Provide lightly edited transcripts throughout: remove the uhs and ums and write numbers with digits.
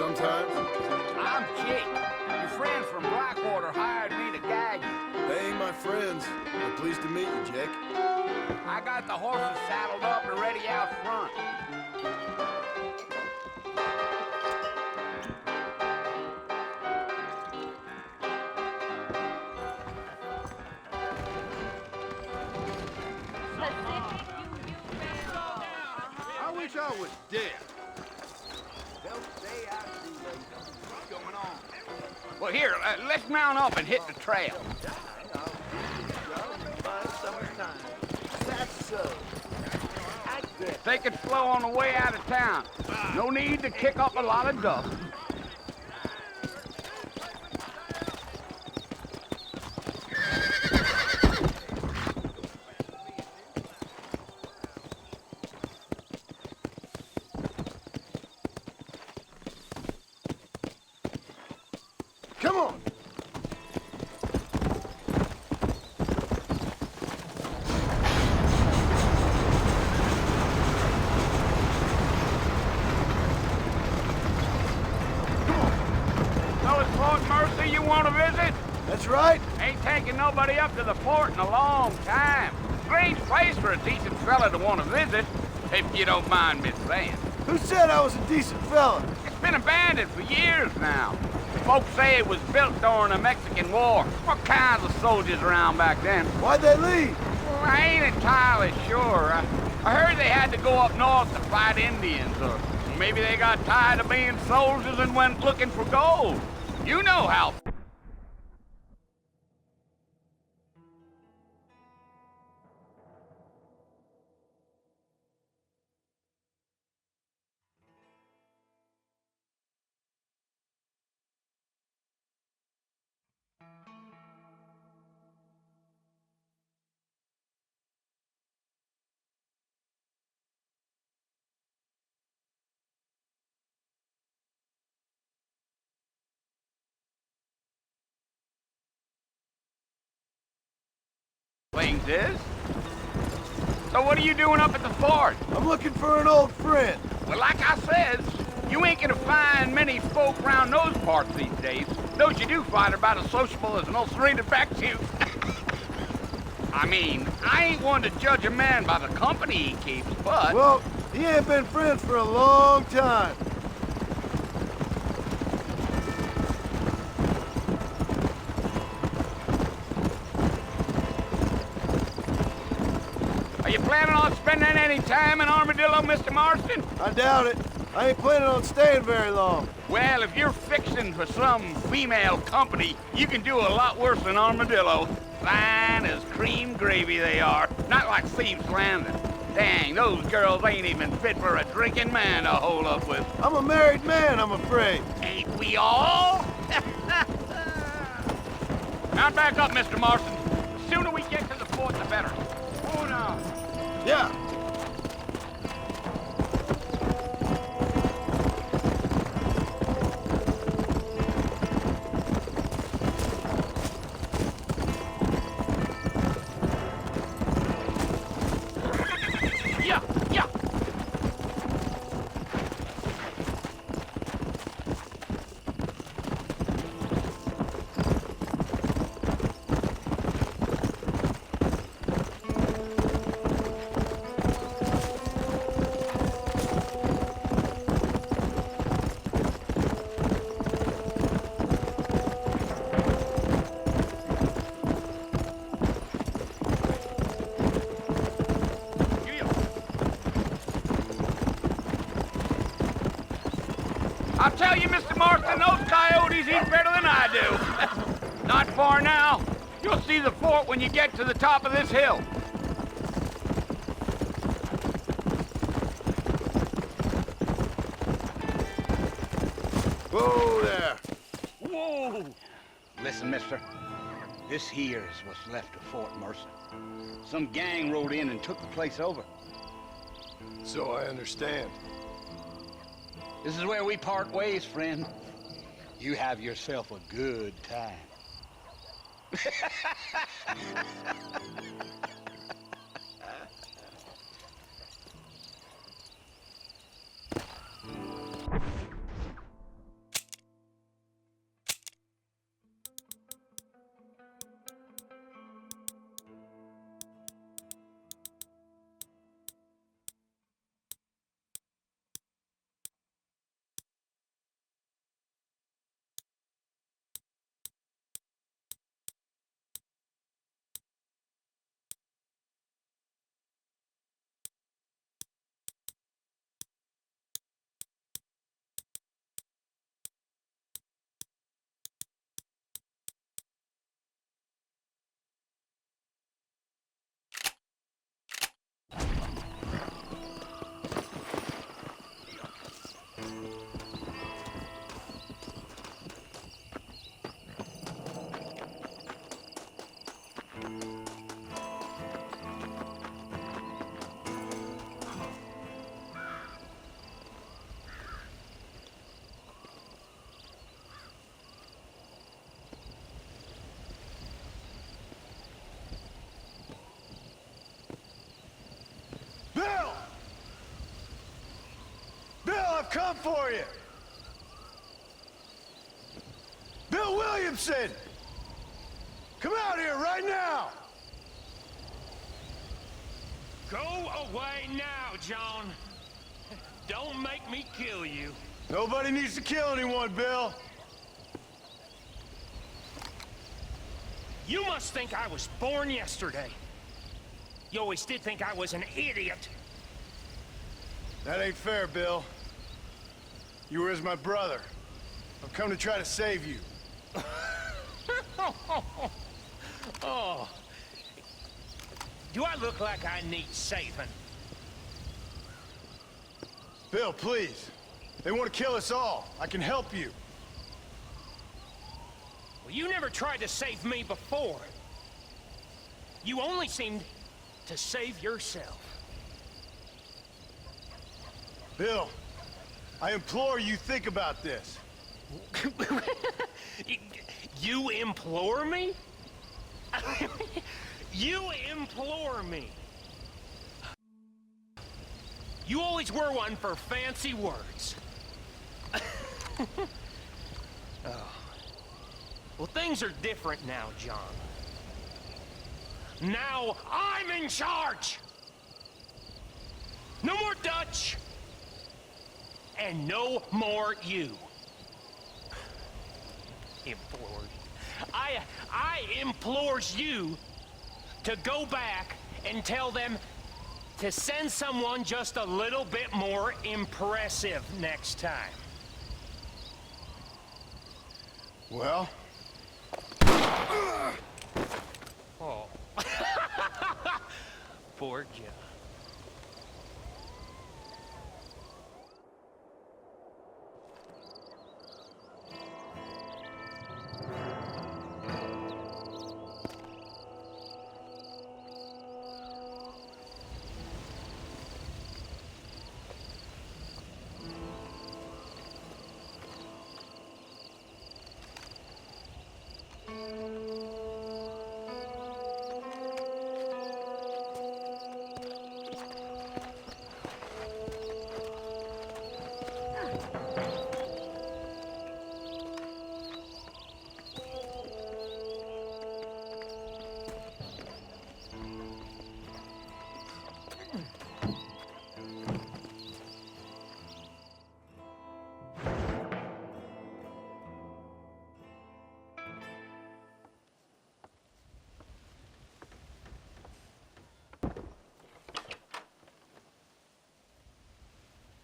sometimes. I'm Jake. Your friends from Blackwater hired me to guide you. They ain't my friends. I'm pleased to meet you, Jake. I got the horses saddled up and ready out front. I wish I was dead. Don't say I see what's going on. Well, here, let's mount up and hit the trail. That's so. Take it slow on the way out of town. No need to kick up a lot of dust. Come on. So it's Fort Mercy you want to visit? That's right. Ain't taking nobody up to the fort in a long time. Strange place for a decent fella to want to visit, if you don't mind me saying. Who said I was a decent fella? It's been abandoned for years now. Folks say it was built during the Mexican War. What kinds of soldiers around back then? Why'd they leave? Well, I ain't entirely sure. I heard they had to go up north to fight Indians, or maybe they got tired of being soldiers and went looking for gold. You know how. Things is. So what are you doing up at the fort? I'm looking for an old friend. Well, like I says, you ain't gonna find many folk around those parts these days. Those you do find are about as sociable as an old serrated back tooth. I mean, I ain't one to judge a man by the company he keeps, but... Well, he ain't been friends for a long time. Are you planning on spending any time in Armadillo, Mr. Marston? I doubt it. I ain't planning on staying very long. Well, if you're fixing for some female company, you can do a lot worse than Armadillo. Fine as cream gravy they are. Not like Thieves Landing. Dang, those girls ain't even fit for a drinking man to hole up with. I'm a married man, I'm afraid. Ain't we all? Mount back up, Mr. Marston. The sooner we get to the fort, the better. Oh, no. Yeah. Yeah, yeah. I'll tell you, Mr. Marston, those coyotes eat better than I do. Not far now. You'll see the fort when you get to the top of this hill. Whoa there. Whoa! Listen, mister. This here is what's left of Fort Mercy. Some gang rode in and took the place over. So I understand. This is where we part ways, friend. You have yourself a good time. come for you! Bill Williamson! Come out here right now! Go away now, John. Don't make me kill you. Nobody needs to kill anyone, Bill. You must think I was born yesterday. You always did think I was an idiot. That ain't fair, Bill. You were as my brother. I've come to try to save you. Oh. Do I look like I need saving? Bill, please. They want to kill us all. I can help you. Well, you never tried to save me before. You only seemed to save yourself. Bill, I implore you think about this. You implore me? You implore me. You always were one for fancy words. Oh. Well, things are different now, John. Now I'm in charge! No more Dutch! And no more you. Implored. I implores you to go back and tell them to send someone just a little bit more impressive next time. Well? Oh. Poor John.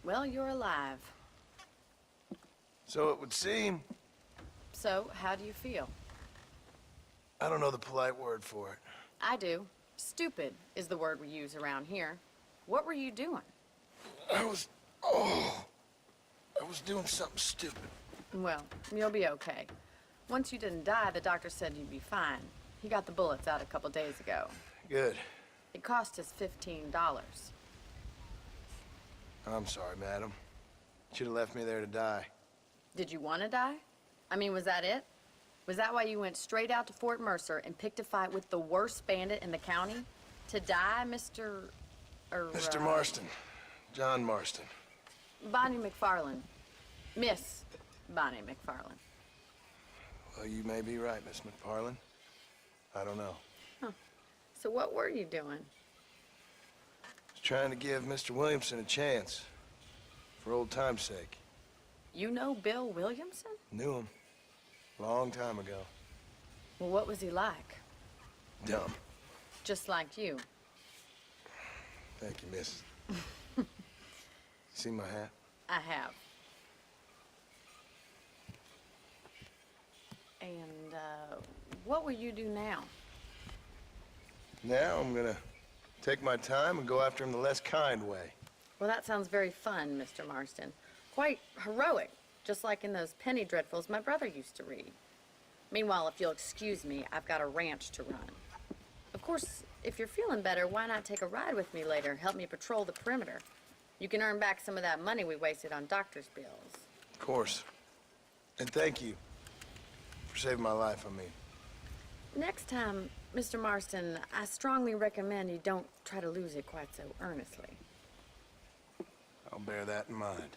Well, you're alive. So it would seem. So, how do you feel? I don't know the polite word for it. I do. Stupid is the word we use around here. What were you doing? I was doing something stupid. Well, you'll be okay. Once you didn't die, the doctor said you'd be fine. He got the bullets out a couple days ago. Good. It cost us $15. I'm sorry, madam. Should have left me there to die. Did you want to die? I mean, was that it? Was that why you went straight out to Fort Mercer and picked a fight with the worst bandit in the county? To die, Mr. Mr. Marston. John Marston. Bonnie McFarland. Miss Bonnie McFarland. Well, you may be right, Miss McFarland. I don't know. Huh. So what were you doing? Was trying to give Mr. Williamson a chance. For old time's sake. You know Bill Williamson? Knew him. Long time ago. Well, what was he like? Dumb. Just like you. Thank you, miss. See my hat? I have. And, what will you do now? Now I'm gonna take my time and go after him the less kind way. Well, that sounds very fun, Mr. Marston. Quite heroic, just like in those penny dreadfuls my brother used to read. Meanwhile, if you'll excuse me, I've got a ranch to run. Of course, if you're feeling better, why not take a ride with me later? Help me patrol the perimeter. You can earn back some of that money we wasted on doctor's bills. Of course. And thank you for saving my life, I mean. Next time, Mr. Marston, I strongly recommend you don't try to lose it quite so earnestly. I'll bear that in mind.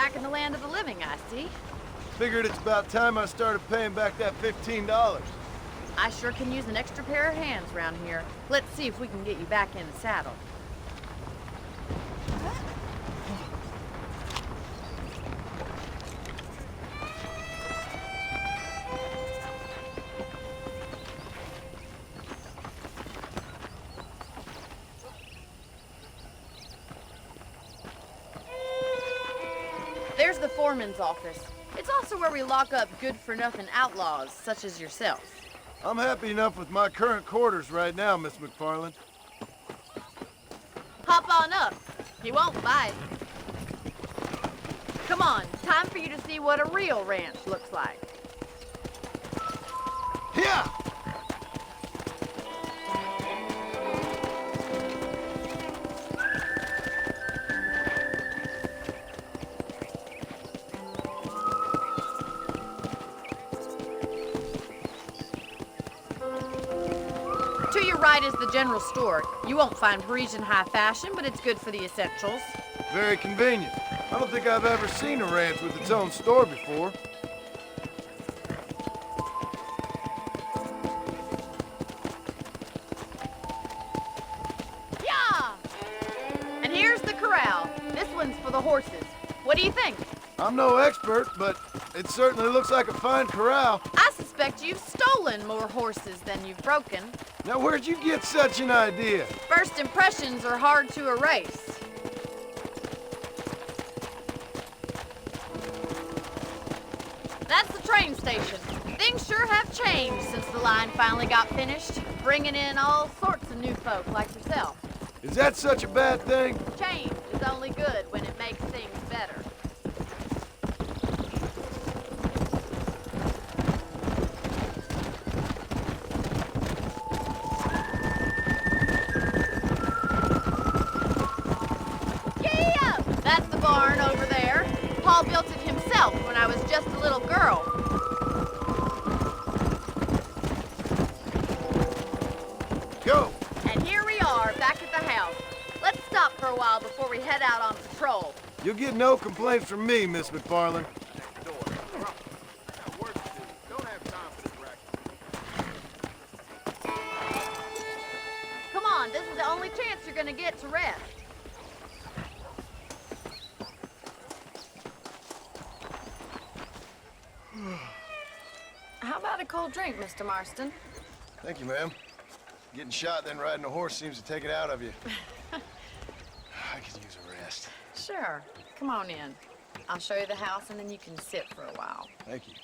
back in the land of the living, I see. Figured it's about time I started paying back that $15. I sure can use an extra pair of hands around here. Let's see if we can get you back in the saddle. There's the foreman's office. It's also where we lock up good-for-nothing outlaws, such as yourself. I'm happy enough with my current quarters right now, Miss McFarland. Hop on up. He won't bite. Come on, time for you to see what a real ranch looks like. Yeah! To your right is the general store. You won't find Parisian high fashion, but it's good for the essentials. Very convenient. I don't think I've ever seen a ranch with its own store before. Yeah! And here's the corral. This one's for the horses. What do you think? I'm no expert, but it certainly looks like a fine corral. I suspect you've stolen more horses than you've broken. Now, where'd you get such an idea? First impressions are hard to erase. That's the train station. Things sure have changed since the line finally got finished, bringing in all sorts of new folk like yourself. Is that such a bad thing? Change is only good when it makes things better. Yeah! That's the barn over there. Paul built it himself when I was just a little girl. Go! And here we are, back at the house. Let's stop for a while before we head out on patrol. You'll get no complaints from me, Miss McFarland. Come on, this is the only chance you're gonna get to rest. How about a cold drink, Mr. Marston? Thank you, ma'am. Getting shot then riding a horse seems to take it out of you. I could use a rest. Sure. Come on in. I'll show you the house and then you can sit for a while. Thank you.